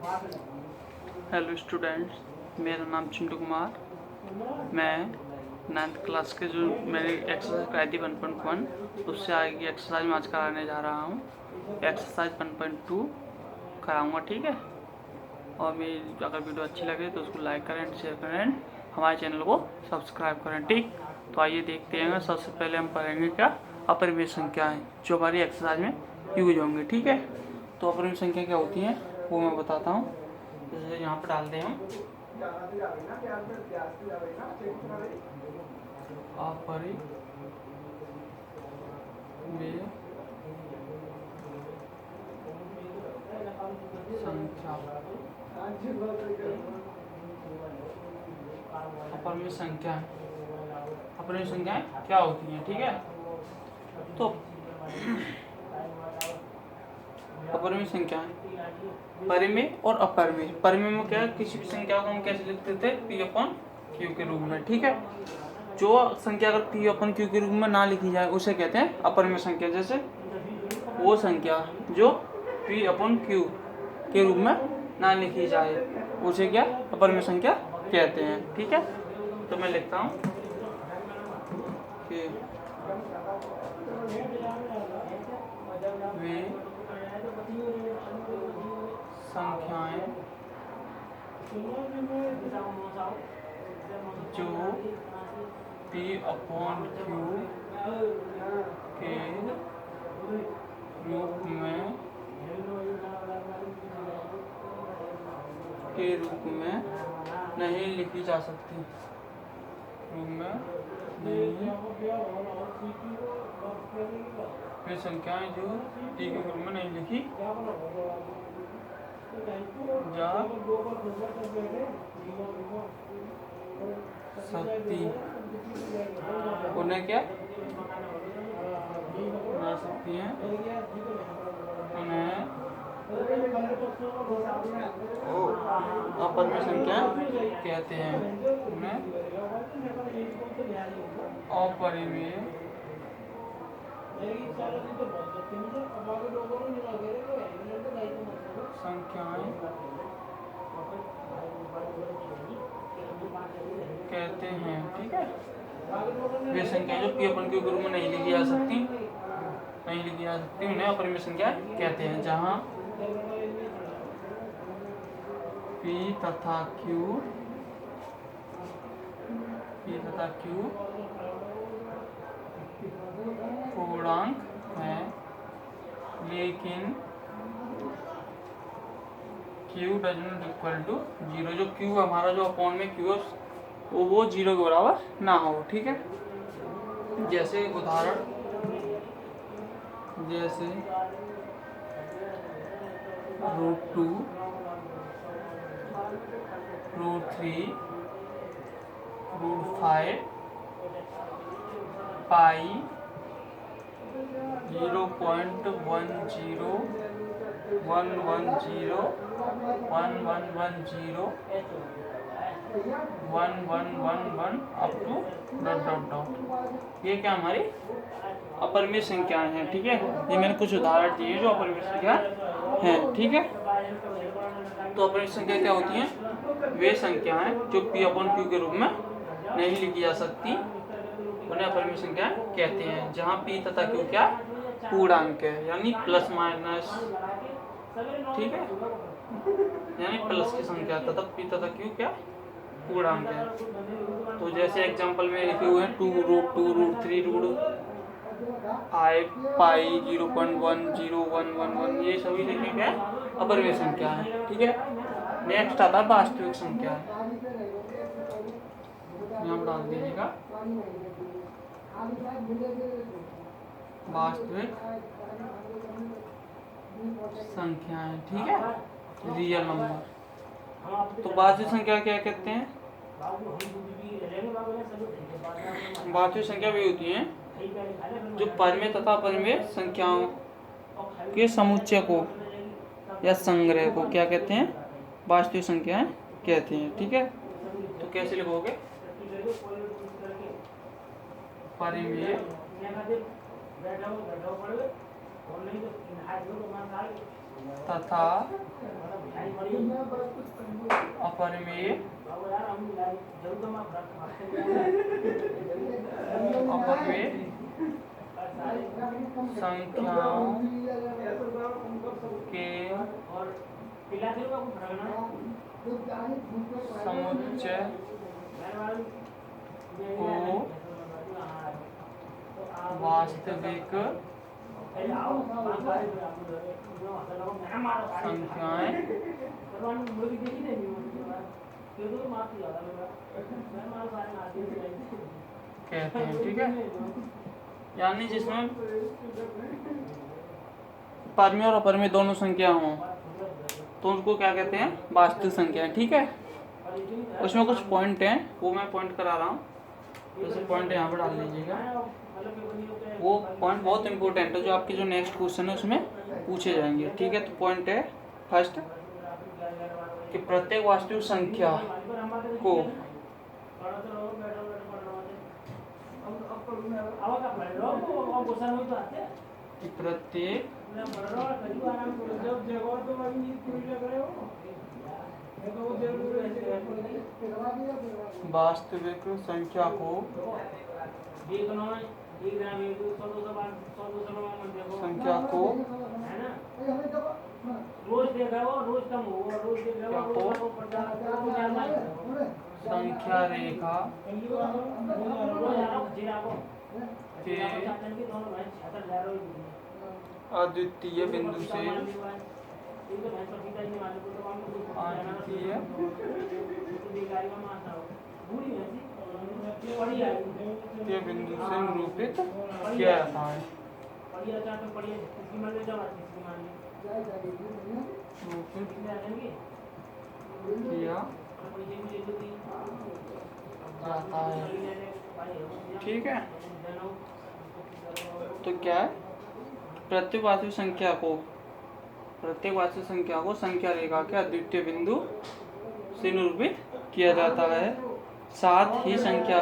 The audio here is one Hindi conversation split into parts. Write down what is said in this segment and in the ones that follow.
हेलो स्टूडेंट्स, मेरा नाम चिंटू कुमार। मैं 9th क्लास के जो मेरी एक्सरसाइज कराई थी 1.1 उससे आगे की एक्सरसाइज मैं आज कराने जा रहा हूँ। एक्सरसाइज 1.2 कराऊँगा, ठीक है। और मेरी अगर वीडियो अच्छी लगे तो उसको लाइक करें, शेयर करें, हमारे चैनल को सब्सक्राइब करें, ठीक। तो आइए देखते हैं। सबसे पहले हम पढ़ेंगे क्या अपरिमेय संख्याएँ जो हमारी एक्सरसाइज में यूज होंगे, ठीक है। तो अपरिमेय संख्या क्या होती हैं वो मैं बताता हूँ। जैसे यहाँ पर डालते हैं हम अपरिमेय संख्या। अपरिमेय संख्या अपरिमेय संख्याएं क्या होती हैं, ठीक है। तो अपरिमेय संख्याएं परिमेय और अपरिमेय। परिमेय में क्या है, किसी भी संख्या को हम कैसे लिखते थे, p/q के रूप में, ठीक है। जो संख्या अगर p/q के रूप में ना लिखी जाए उसे कहते हैं अपरिमेय संख्या। जैसे वो संख्या जो p/q के रूप में ना लिखी जाए उसे क्या अपरिमेय संख्या कहते हैं, ठीक है। तो मैं लिखता हूँ कि वे संख्याएं जो p/q के रूप में नहीं लिखी जा सकती, वे संख्याएं जो p के रूप में नहीं लिखी जा सकती, उन्हें क्या जा सकती हैं, उन्हें अपरिमेय संख्या कहते हैं। उन्हें अपरिमेय संख्याएं कहते हैं, ठीक है। वे संख्याएं जो p/q के रूप में नहीं लिखी जा सकती उन्हें अपरिमेय संख्या कहते हैं। जहां p तथा q पूर्णांक है, लेकिन q does not equal to 0। जो q हमारा जो अपॉन में q है वो 0 के बराबर ना हो, ठीक है। जैसे उदाहरण, जैसे √2, √3, √5, पाई, 0.10, 110, 1110, 1111 अप टू ... ये क्या हमारी अपरिमेय संख्याएं हैं, ठीक है। ये मैंने कुछ उदाहरण दिए जो अपरिमेय संख्या हैं, ठीक है। तो अपरिमेय संख्या क्या होती हैं, वे संख्याएं जो p/q के रूप में नहीं लिखी जा सकती उन्हें अपरिमेय संख्या कहते हैं। जहाँ p तथा q क्या पूर्णांक है, यानी प्लस माइनस, ठीक है, यानी प्लस की संख्या तथा p तथा q क्या पूर्णांक है। तो जैसे एग्जांपल में लिखे हुए हैं 2, √2, √3, √5, पाई, 0.10, 111, ये सभी देखिए क्या अपरिमेय संख्या है, ठीक है। नेक्स्ट आता है वास्तविक संख्या। यहाँ डाल दीजिएगा वास्तविक संख्याएं, ठीक है, रियल नंबर। तो वास्तविक संख्या क्या कहते हैं, वास्तविक संख्या वे होती हैं जो परिमेय तथा अपरिमेय संख्याओं के समुच्चय को या संग्रह को क्या कहते हैं, वास्तविक संख्याएं कहते हैं, ठीक है। तो कैसे लिखोगे, परिमेय तथा अपरिमेय अपरिमेय संख्याओं के समुच्चय को वास्तविक संख्याएं कहते हैं। ठीक है, यानी जिसमें परिमेय और अपरिमेय दोनों संख्या हों तो उनको क्या कहते हैं, वास्तविक संख्या। ठीक है, उसमें कुछ पॉइंट हैं, वो मैं पॉइंट करा रहा हूँ, जैसे पॉइंट यहाँ पर डाल लीजिएगा। वो पॉइंट बहुत इंपॉर्टेंट है, जो आपके जो नेक्स्ट क्वेश्चन है उसमें पूछे जाएंगे। ठीक है, तो पॉइंट है फर्स्ट कि प्रत्येक वास्तविक संख्या को वास्तविक संख्या को संख्या रेखा के अद्वितीय बिंदु से ये बिंदु से निरूपित किया जाता है। किया जाता है। ठीक है, तो क्या है, प्रत्येक वास्तविक संख्या को संख्या रेखा के अद्वितीय बिंदु से निरूपित किया जाता है। साथ ही संख्या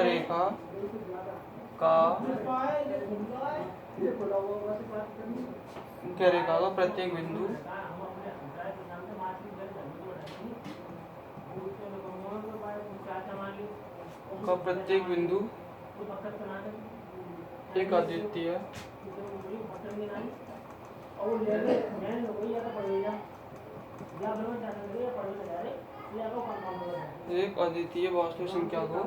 रेखा का प्रत्येक बिंदु एक अद्वितीय वास्तविक संख्या को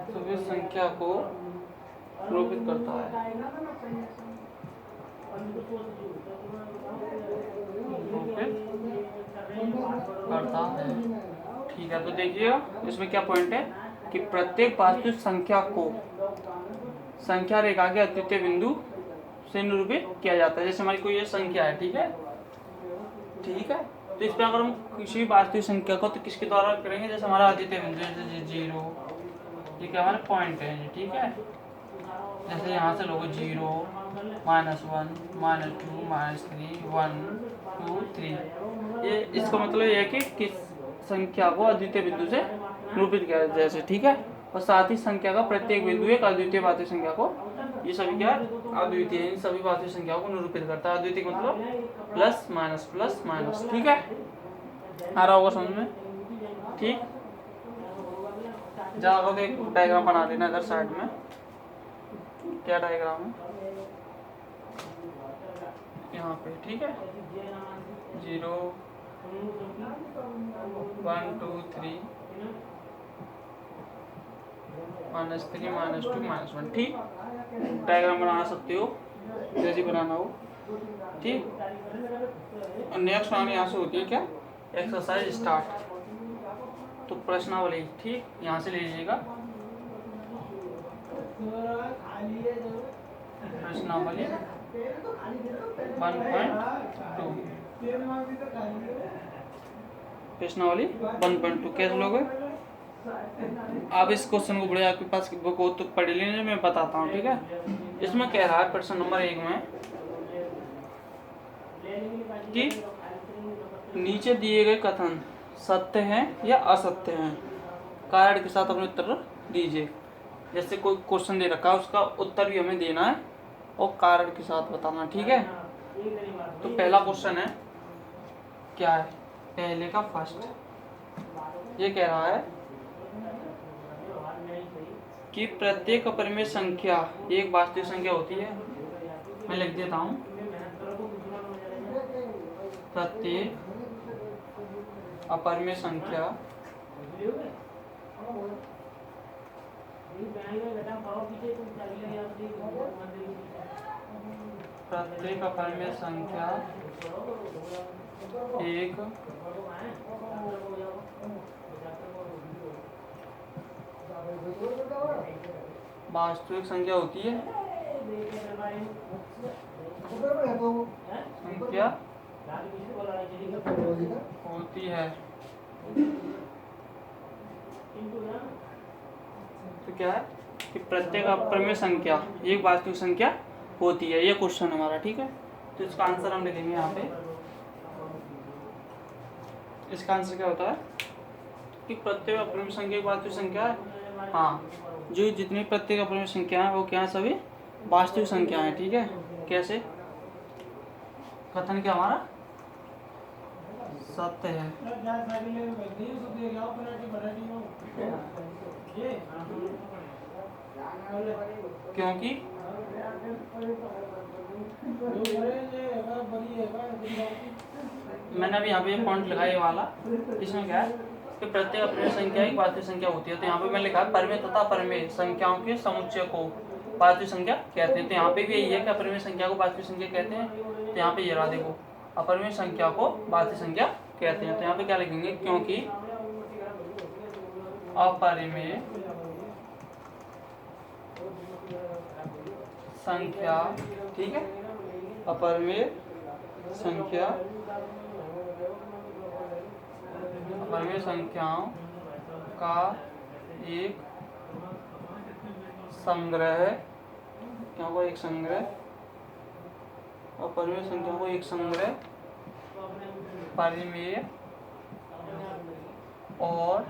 सभी संख्या को निरूपित करता है। ठीक है, तो देखिए इसमें क्या पॉइंट है कि प्रत्येक वास्तविक संख्या को संख्या रेखा के अद्वितीय बिंदु से निरूपित किया जाता है। जैसे हमारी कोई ये संख्या है, ठीक है, तो इस पर अगर हम किसी वास्तविक संख्या को तो किसके द्वारा करेंगे, जैसे हमारा अद्वितीय बिंदु जैसे 0, ठीक है, हमारा पॉइंट है। ठीक है, जैसे यहाँ से लोगों 0, -1, -2, -3, 1, 2, 3, ये इसका मतलब ये है कि किस संख्या को अद्वितीय बिंदु से निरूपित किया जाए जैसे। ठीक है, और साथ ही संख्या का प्रत्येक बिंदु एक अद्वितीय वास्तविक संख्या को, ये सभी क्या अद्वितीय, इन सभी वास्तविक संख्याओं को निरूपित करता है। अद्वितीय मतलब प्लस माइनस। ठीक है, आ रहा होगा समझ में। ठीक, जाओ तो एक डायग्राम बना लेना इधर साइड में। क्या डायग्राम है यहाँ पे, ठीक है, 0, 1, 2, 3, -3, -2, -1। ठीक, डायग्राम बना सकते हो जैसे बनाना हो। ठीक, और नेक्स्ट वाली यहाँ से होती है क्या, एक्सरसाइज स्टार्ट। तो प्रश्नावली, ठीक, यहाँ से ले लीजिएगा प्रश्नावली 1.2। प्रश्नावली 1.2 कैसे लोगे आप इस क्वेश्चन को, बड़े आपके पास बुक हो तो पढ़ लेने, मैं बताता हूँ। ठीक है, इसमें कह रहा है प्रश्न नंबर 1 में कि नीचे दिए गए कथन सत्य हैं या असत्य हैं, कारण के साथ अपने उत्तर दीजिए। जैसे कोई क्वेश्चन दे रखा है, उसका उत्तर भी हमें देना है और कारण के साथ बताना, ठीक है। तो पहला क्वेश्चन है, क्या है पहले का फर्स्ट, ये कह रहा है कि प्रत्येक अपरिमेय संख्या एक वास्तविक संख्या होती है। मैं लिख देता हूँ, प्रत्येक अपरिमेय संख्या प्रत्येक अपरिमेय संख्या एक वास्तविक संख्या होती है। संख्या होती है। तो क्या है कि प्रत्येक अपरिमेय संख्या एक वास्तविक संख्या होती है, ये क्वेश्चन हमारा, ठीक है। तो इसका आंसर हम लिखेंगे यहाँ पे। इसका आंसर क्या होता है कि प्रत्येक अपरिमेय संख्या एक वास्तविक संख्या है। हाँ, जो जितनी प्रत्येक अपरिमेय संख्या है वो क्या है, सभी वास्तविक संख्या है, ठीक है। कैसे, कथन क्या हमारा सत्य है, क्योंकि मैंने अभी यहाँ पे पॉइंट लगाया ये वाला। इसमें क्या है कि प्रत्येक अपरिमेय संख्या एक वास्तविक संख्या होती है। तो यहाँ पे मैंने लिखा है परिमेय तथा अपरिमेय संख्याओं के समुच्चय को वास्तविक संख्या कहते हैं। तो यहाँ पे भी यही है कि अपरिमेय संख्या को वास्तविक संख्या कहते हैं। तो यहाँ पे ये रहा, देखो, अपरिमेय संख्या को वास्तविक संख्या कहते हैं। तो यहाँ पे क्या लिखेंगे, क्योंकि अपरिमेय संख्या, ठीक है, अपरिमेय संख्या अपरिमेय संख्याओं का एक संग्रह, क्या हुआ, एक संग्रह, अपरिमेय संख्याओं को एक संग्रह, परिमेय और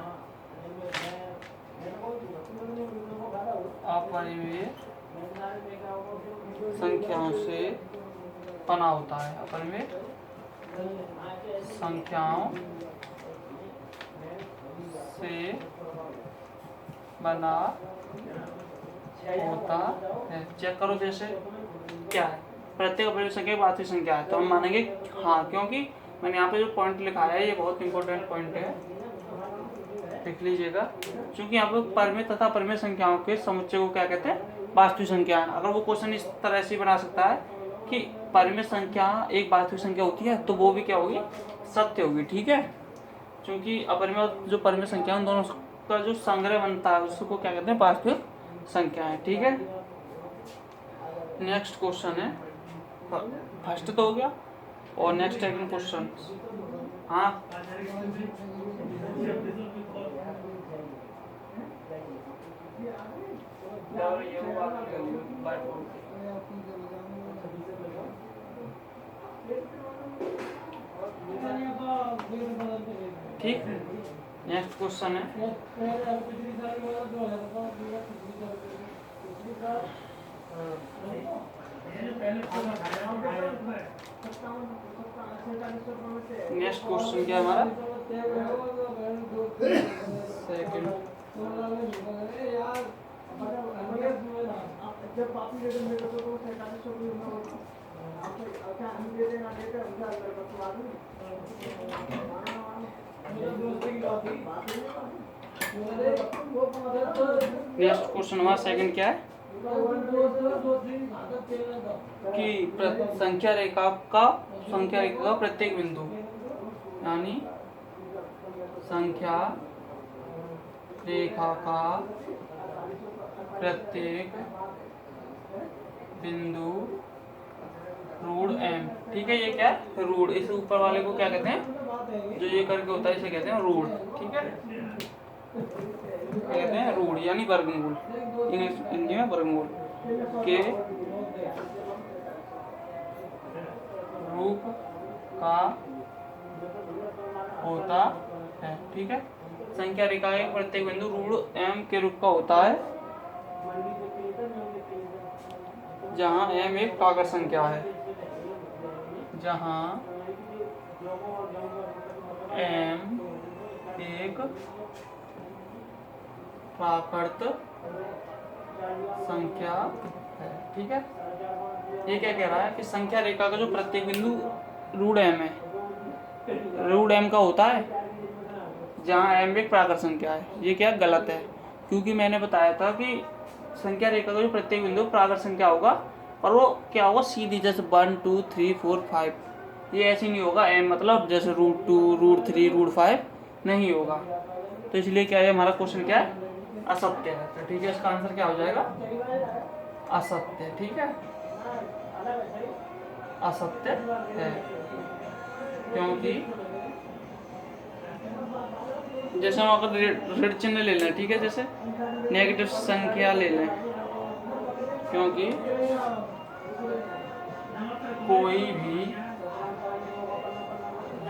अपरिमेय संख्याओं से बना होता है। अपरिमेय संख्याओं से बना होता है। चेक करो, जैसे क्या है, प्रत्येक अपरिमेय संख्या एक वास्तविक संख्या है। तो हम मानेंगे हाँ, क्योंकि मैंने यहाँ पे जो पॉइंट लिखा है ये बहुत इंपॉर्टेंट पॉइंट है, देख लीजिएगा। क्योंकि यहाँ पे परिमेय तथा अपरिमेय संख्याओं के समुच्चय को क्या कहते हैं, वास्तविक संख्या। अगर वो क्वेश्चन इस तरह से बना सकता है कि परिमेय संख्या एक वास्तविक संख्या होती है, तो वो भी क्या होगी, सत्य होगी, ठीक है। क्योंकि अपरिमेय जो परिमेय संख्या उन दोनों का जो संग्रह बनता है उसको क्या कहते हैं, वास्तविक संख्या है, ठीक है। नेक्स्ट क्वेश्चन है, फर्स्ट तो हो गया, और नेक्स्ट सेकंड क्वेश्चन। हाँ, ठीक। नेक्स्ट क्वेश्चन है, नेक्स्ट क्वेश्चन क्या हमारा, सेकंड। नेक्स्ट क्वेश्चन हमारा सेकंड क्या है कि संख्या रेखा का प्रत्येक बिंदु, यानी संख्या रेखा का प्रत्येक बिंदु रूट m, ठीक है। ये क्या है, रूट। इस ऊपर वाले को क्या कहते हैं, जो ये करके होता है इसे कहते हैं रूट, ठीक है। कहते हैं रूट यानी वर्गमूल, इंग्लिश हिंदी में वर्गमूल। के रूप का होता है। ठीक है, संख्या रेखा का प्रत्येक बिंदु ऋण m के रूप का होता है जहां m एक प्राकृत संख्या है, जहां m एक प्राकृत संख्या है। ठीक है, ये क्या कह रहा है कि संख्या रेखा का जो प्रत्येक बिंदु ऋण m है, ऋण m का होता है जहाँ m एक प्राकृत संख्या है। ये क्या गलत है, क्योंकि मैंने बताया था कि संख्या रेखा का जो प्रत्येक बिंदु प्राकृत संख्या होगा, और वो क्या होगा सीधी, जैसे 1 2 3 4 5, ये ऐसे नहीं होगा m मतलब जैसे √2 √3 √5 नहीं होगा। तो इसलिए क्या है, हमारा क्वेश्चन क्या है, असत्य है। तो ठीक है, इसका आंसर क्या हो जाएगा, असत्य। ठीक है, असत्य है, क्योंकि जैसे हम अगर ऋण चिन्ह ले लें, ठीक है, जैसे नेगेटिव संख्या ले लें, क्योंकि कोई भी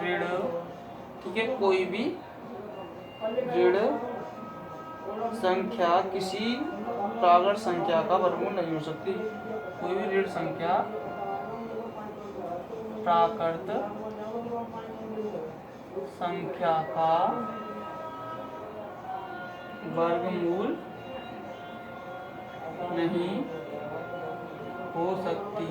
ऋण, ठीक है, कोई भी ऋण संख्या किसी प्राकृत संख्या का वर्गमूल नहीं हो सकती। कोई भी ऋण संख्या प्राकृत संख्या का वर्गमूल नहीं हो सकती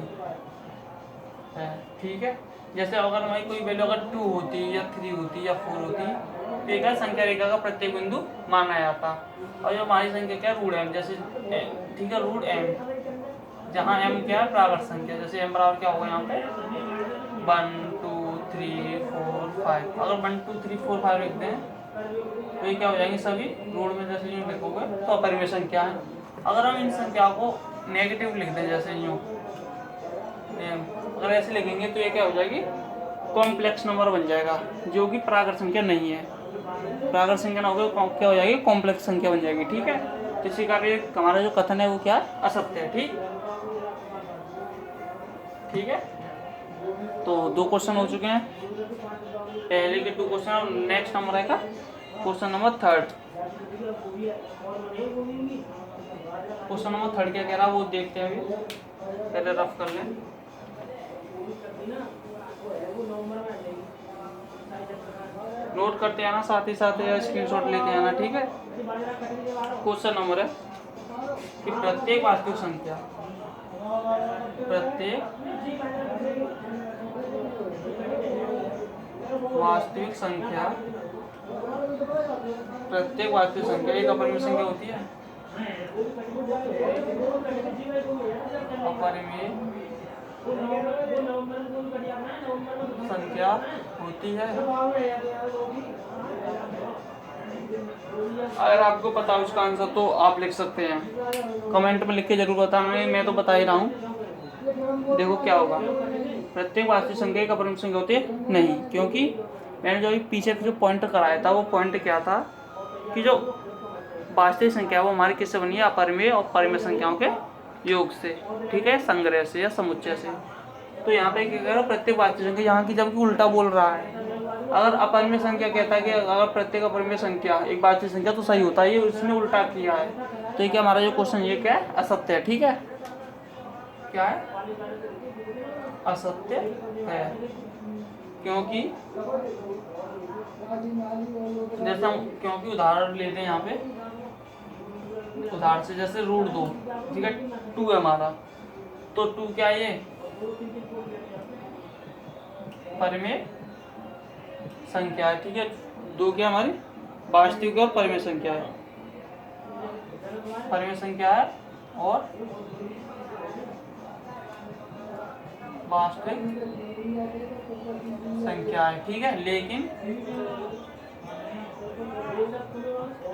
है। ठीक है, जैसे अगर हमारी कोई वैल्यू अगर 2 होती या 3 होती या 4 होती, तो एक संख्या रेखा का प्रत्येक बिंदु माना जाता। और जो हमारी संख्या क्या ऋण m, जैसे ठीक है √m, जहाँ m क्या है प्राकृत संख्या, जैसे m बराबर क्या होगा यहाँ पे 1 2 3 4 5। अगर 1 2 3 4 5 लिखते हैं तो ये क्या हो जाएंगे सभी ऋण में, जैसे यूँ लिखोगे तो अपरिमेय संख्या है। अगर हम इन संख्याओं को नेगेटिव लिख दें, जैसे यूँ अगर ऐसे लिखेंगे तो ये क्या हो जाएगी, कॉम्प्लेक्स नंबर बन जाएगा, जो कि प्राकृत संख्या नहीं है। प्राकृत संख्या ना होगा क्या हो जाएगी, कॉम्प्लेक्स संख्या बन जाएगी। ठीक है, तो इसी कारण हमारा जो कथन है वो क्या है, असत्य है। ठीक है, तो 2 क्वेश्चन हो चुके हैं, पहले के 2 क्वेश्चन, और नेक्स्ट नंबर आएगा क्वेश्चन नंबर 3। क्वेश्चन नंबर 3 क्या कह रहा है वो देखते हैं, अभी पहले रफ कर लें। नोट करते आना, साथ ही साथ स्क्रीनशॉट लेते आना। ठीक है, क्वेश्चन नंबर है कि प्रत्येक वास्तविक संख्या, प्रत्येक वास्तविक संख्या एक अपरिमेय संख्या होती है, अपरिमेय संख्या होती है। अगर आपको पता हो उसका आंसर तो आप लिख सकते हैं, कमेंट में लिख के जरूर बताना, मैं तो बता ही रहा हूँ। देखो क्या होगा, प्रत्येक वास्तविक संख्या एक अपरिमेय संख्या होती है नहीं, क्योंकि मैंने जो पीछे जो पॉइंट कराया था वो पॉइंट क्या था कि जो वास्तविक संख्या वो हमारी किससे बनी है, अपरिमेय और परिमेय संख्याओं के योग से। ठीक है, संग्रह से या समुच्चय से। तो यहाँ पे क्या कह रहा है, प्रत्येक वास्तविक संख्या, यहाँ की जबकि उल्टा बोल रहा है। अगर अपरिमेय संख्या कहता है कि अगर प्रत्येक अपरिमेय संख्या एक वास्तविक संख्या तो सही होता है, ये उसने उल्टा किया है। तो ये क्या हमारा जो क्वेश्चन ये क्या है, असत्य है। ठीक है, क्या है, असत्य है, क्योंकि जैसे हम क्योंकि उदाहरण लेते हैं यहाँ पे, उदाहरण से जैसे √2, ठीक है 2 है हमारा, तो 2 क्या है, ये परिमेय संख्या है। ठीक है, 2 क्या हमारी वास्तविक और परिमेय संख्या है, परिमेय संख्या है और वास्तविक संख्या है। ठीक है, लेकिन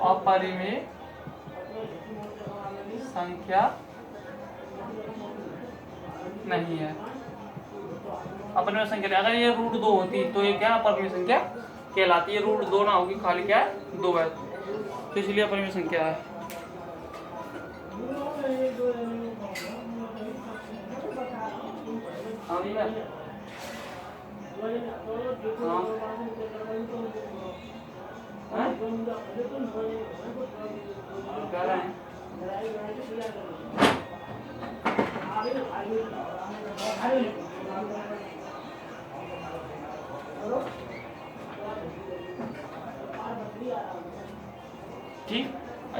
अपरिमेय संख्या नहीं है। अपरिमेय संख्या, अगर ये √2 होती तो ये क्या अपरिमेय संख्या कहलाती है। √2 ना होगी, खाली क्या है 2 है, तो इसलिए अपरिमेय संख्या है। दिया। हाँ क्या रहे हैं? ठीक,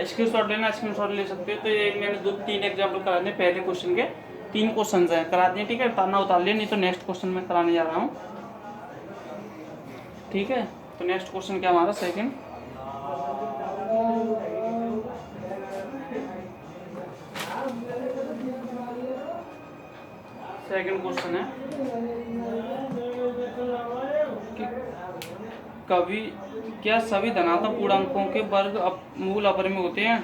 स्क्रीनशॉट लेना, स्क्रीनशॉट ले सकते हो। तो ये मैंने 2-3 एग्जाम्पल करा दिए पहले क्वेश्चन के, 3 क्वेश्चन हैं करा दिए। ठीक है, उतारना उतार लिया, नहीं तो नेक्स्ट क्वेश्चन में कराने जा रहा हूँ। ठीक है, तो नेक्स्ट क्वेश्चन क्या हमारा सेकंड, क्वेश्चन है कि कभी क्या सभी धनात्मक पूर्णांकों के वर्ग मूल अपरिमेय होते हैं?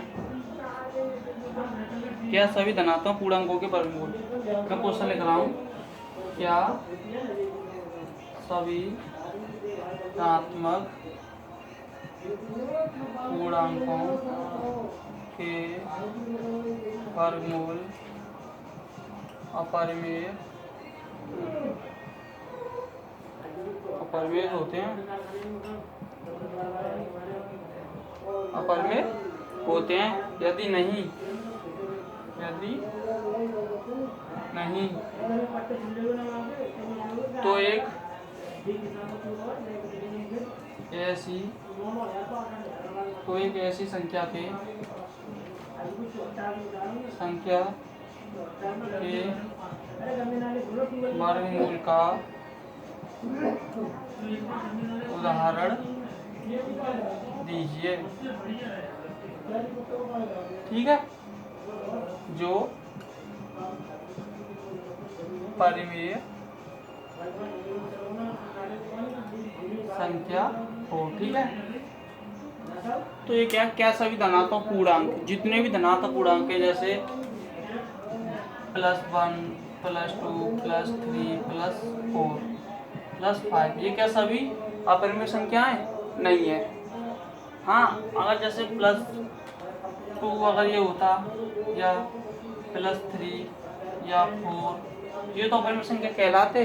क्या सभी धनात्मक पूर्णांकों के वर्गमूल, मैं क्वेश्चन लिख रहा हूँ, क्या सभी धनात्मक पूर्णांकों के वर्गमूल अपरिमेय होते हैं? अपरिमेय होते हैं? यदि नहीं तो एक ऐसी संख्या के वर्गमूल का उदाहरण दीजिए। ठीक है, जो परिमेय संख्या हो। ठीक है, तो ये क्या सभी धनात्मक पूर्णांक, जितने भी धनात्मक पूर्णांक है, जैसे +1 +2 +3 +4 +5, ये क्या सभी अपरिमेय संख्याएं नहीं है। हाँ, अगर जैसे +2 अगर ये होता, या +3 या 4, ये तो अपरिमेय संख्या कहलाते,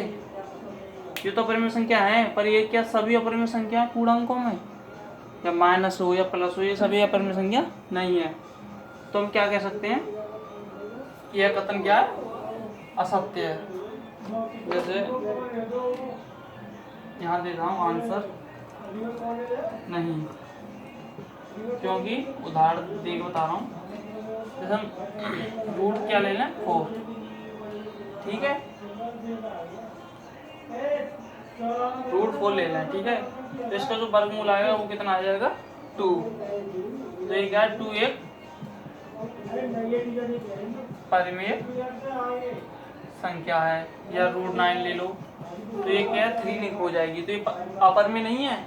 ये तो अपरिमेय संख्या है। पर ये क्या सभी अपरिमेय संख्या पूर्णांकों में, या माइनस हो या प्लस हो, ये सभी अपरिमेय संख्या नहीं है। तो हम क्या कह सकते हैं, यह कथन क्या है, असत्य है। जैसे यहाँ दे रहा हूँ आंसर नहीं, क्योंकि उदाहरण दे के बता रहा हूँ। जैसे हम रूट क्या ले लें, 4। ठीक है, रूट 4 ले लें। ठीक है, तो इसका जो वर्गमूल आएगा वो कितना आ जाएगा, 2। तो ये क्या है, 2 एक परिमेय संख्या है। या √9 ले लो, तो ये क्या है, 3 हो जाएगी। तो ये अपरिमेय नहीं है,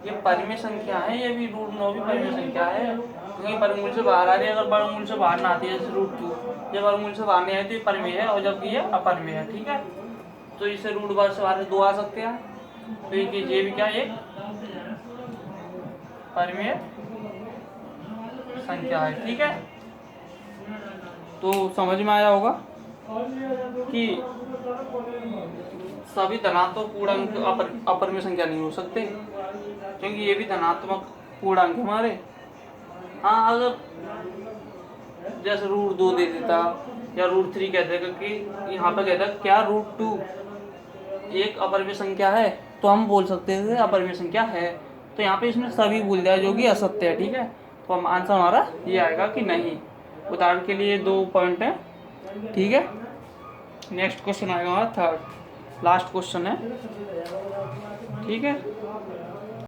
ये परिमेय संख्या है। ये भी √9 भी परिमेय संख्या है, क्योंकि वर्गमूल से बाहर आ रही है। अगर वर्गमूल से बाहर ना आती है, जैसे √2, जब वर्गमूल से बाहर नहीं आए तो ये परिमेय है, और जबकि ये अपरिमेय है। ठीक है, तो इसे √12 से बाहर 2 आ सकते हैं, तो ये भी क्या, एक परिमेय संख्या है। ठीक है, तो समझ में आया होगा कि सभी धनात्मक पूर्णांक अपरिमेय संख्या नहीं हो सकते, क्योंकि ये भी धनात्मक पूर्णांक हमारे। हाँ, अगर जैसे √2 दे देता या √3 कह देगा, कि यहाँ पे कहता क्या √2 एक अपरिमेय संख्या है, तो हम बोल सकते थे अपरिमेय संख्या है। तो यहाँ पे इसमें सभी बोल दिया, जो कि असत्य है। ठीक है, तो हम आंसर हमारा ये आएगा कि नहीं। उदाहरण के लिए 2 पॉइंट है। ठीक है, नेक्स्ट क्वेश्चन आएगा हमारा थर्ड, लास्ट क्वेश्चन है। ठीक है,